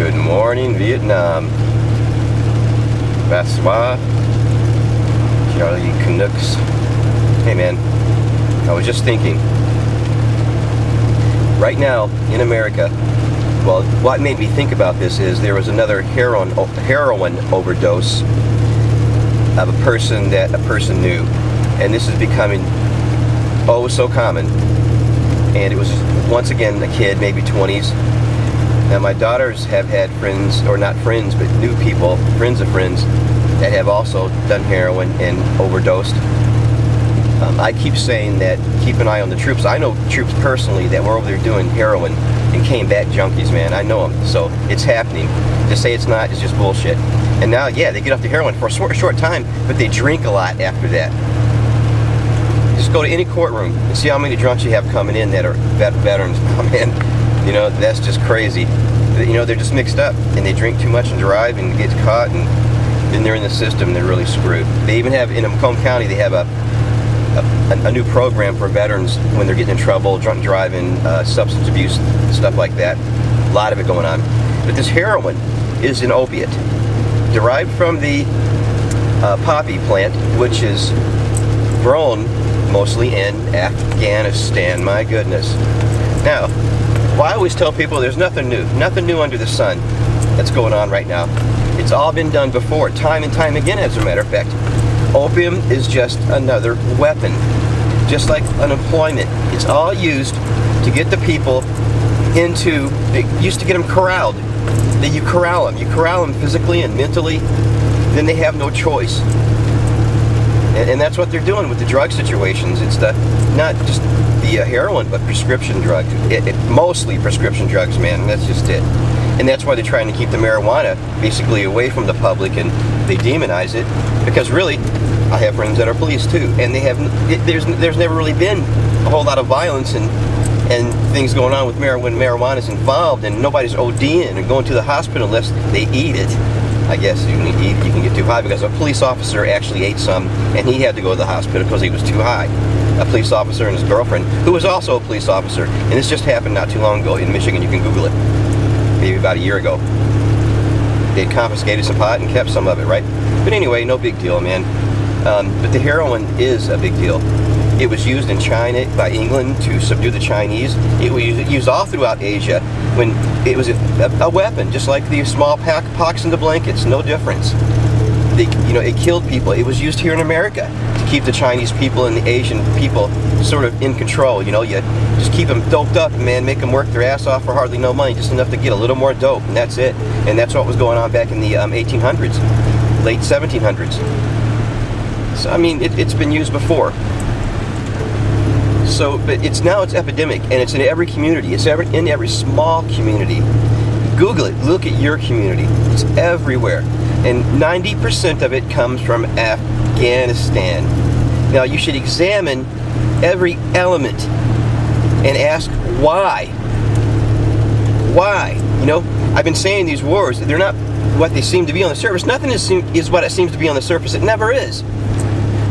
Good morning, Vietnam. Bonsoir, Charlie Canucks. Hey man, I was just thinking, right now in America, well, what made me think about this is there was another heroin overdose of a person that a person knew, and this is becoming oh so common. And it was once again a kid, maybe 20s. Now my daughters have had friends, or not friends, but new people, friends of friends, that have also done heroin and overdosed. I keep saying that, keep an eye on the troops. I know troops personally that were over there doing heroin and came back junkies, man. I know them, so it's happening. To say it's not is just bullshit. And now, yeah, they get off the heroin for a short time, but they drink a lot after that. Just go to any courtroom and see how many drunks you have coming in that are veterans. Oh man, you know, that's just crazy. You know, they're just mixed up and they drink too much and drive and get caught, and then they're in the system and they're really screwed. They even have, in Macomb County, they have a new program for veterans when they're getting in trouble, drunk driving, substance abuse, stuff like that. A lot of it going on. But this heroin is an opiate derived from the poppy plant, which is grown mostly in Afghanistan. My goodness. Now, well, I always tell people there's nothing new under the sun that's going on right now. It's all been done before, time and time again, as a matter of fact. Opium is just another weapon, just like unemployment. It's all used to get the people into, they used to get them corralled. You corral them physically and mentally, then they have no choice. And that's what they're doing with the drug situations. It's not just the heroin, but prescription drugs. Mostly prescription drugs, man, and that's just it. And that's why they're trying to keep the marijuana basically away from the public, and they demonize it, because really, I have friends that are police too, and there's never really been a whole lot of violence and things going on with when marijuana is involved, and nobody's ODing and going to the hospital unless they eat it. I guess you can get too high, because a police officer actually ate some, and he had to go to the hospital because he was too high. A police officer and his girlfriend, who was also a police officer, and this just happened not too long ago in Michigan. You can Google it. Maybe about a year ago. They confiscated some pot and kept some of it, right? But anyway, no big deal, man. But the heroin is a big deal. It was used in China by England to subdue the Chinese. It was used all throughout Asia when it was a weapon, just like the smallpox in the blankets, no difference. It killed people. It was used here in America to keep the Chinese people and the Asian people sort of in control. You just keep them doped up, man, make them work their ass off for hardly no money, just enough to get a little more dope, and that's it. And that's what was going on back in the 1800s, late 1700s. So, I mean, it's been used before. So, but it's epidemic, and it's in every community. It's in every small community. Google it. Look at your community. It's everywhere. And 90% of it comes from Afghanistan. Now, you should examine every element and ask why. Why? I've been saying these wars, they're not what they seem to be on the surface. Nothing is what it seems to be on the surface. It never is.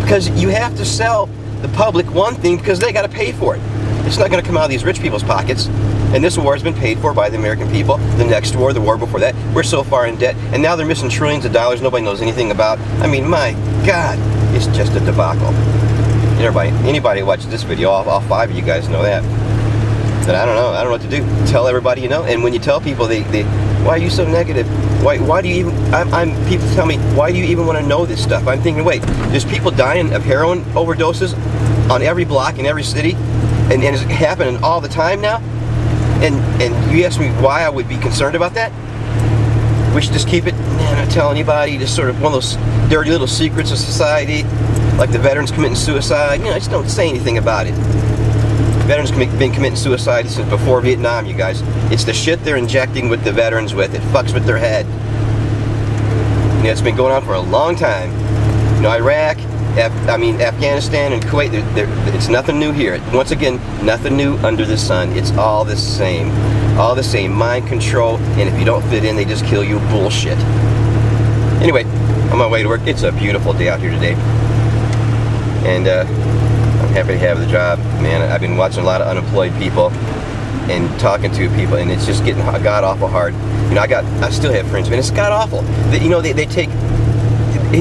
Because you have to sell the public one thing because they got to pay for it. It's not going to come out of these rich people's pockets. And this war has been paid for by the American people. The next war, the war before that, we're so far in debt. And now they're missing trillions of dollars nobody knows anything about. I mean, my God, it's just a debacle. Anybody who watches this video, all five of you guys know that. But I don't know what to do. Tell everybody you know. And when you tell people, they why are you so negative? Why do you even, people tell me, why do you even want to know this stuff? I'm thinking, wait, there's people dying of heroin overdoses on every block in every city, and it's happening all the time now? And you ask me why I would be concerned about that? We should just keep it, not tell anybody, just sort of one of those dirty little secrets of society, like the veterans committing suicide. Just don't say anything about it. Veterans have been committing suicide since before Vietnam, you guys. It's the shit they're injecting with the veterans with. It fucks with their head. It's been going on for a long time. Iraq, Afghanistan and Kuwait, it's nothing new here. Once again, nothing new under the sun. It's all the same. All the same. Mind control, and if you don't fit in, they just kill you. Bullshit. Anyway, on my way to work, it's a beautiful day out here today. And, I'm happy to have the job, man. I've been watching a lot of unemployed people and talking to people, and it's just getting god awful hard. You know, I still have friends, man. It's god awful. You know, they take,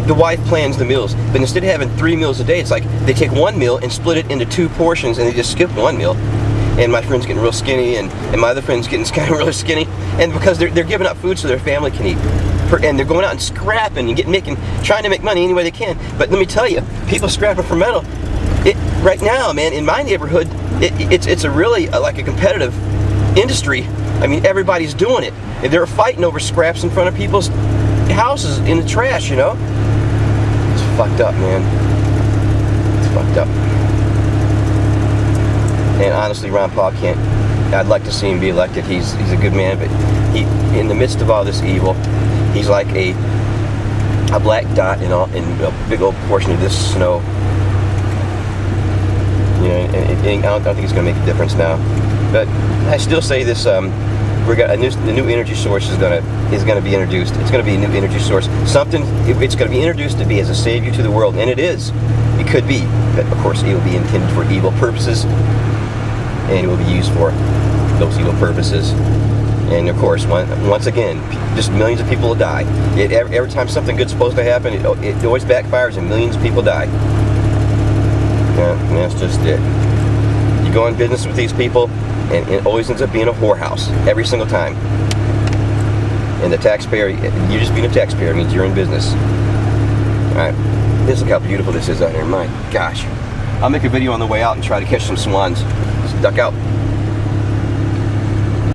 the wife plans the meals, but instead of having 3 meals a day, it's like they take 1 meal and split it into 2 portions, and they just skip 1 meal. And my friend's getting real skinny, and my other friend's getting kind of really skinny, and because they're giving up food so their family can eat, and they're going out and scrapping and trying to make money any way they can. But let me tell you, people scrapping for metal. Right now, man, in my neighborhood, it's a really like a competitive industry. I mean, everybody's doing it. They're fighting over scraps in front of people's houses in the trash, you know? It's fucked up, man. It's fucked up. And honestly, Ron Paul I'd like to see him be elected. He's a good man, but in the midst of all this evil, he's like a black dot in a big old portion of this snow. You know, and I don't think it's going to make a difference now. But I still say this: the new energy source is going to be introduced. It's going to be a new energy source. It's going to be introduced to be as a savior to the world, and it is. It could be, but of course, it will be intended for evil purposes, and it will be used for those evil purposes. And of course, once again, just millions of people will die. Every time something good's supposed to happen, it always backfires, and millions of people die. Yeah, and that's just it. You go in business with these people, and it always ends up being a whorehouse every single time. And the taxpayer, you just being a taxpayer means you're in business. All right, look how beautiful this is out here. My gosh, I'll make a video on the way out and try to catch some swans. Just duck out.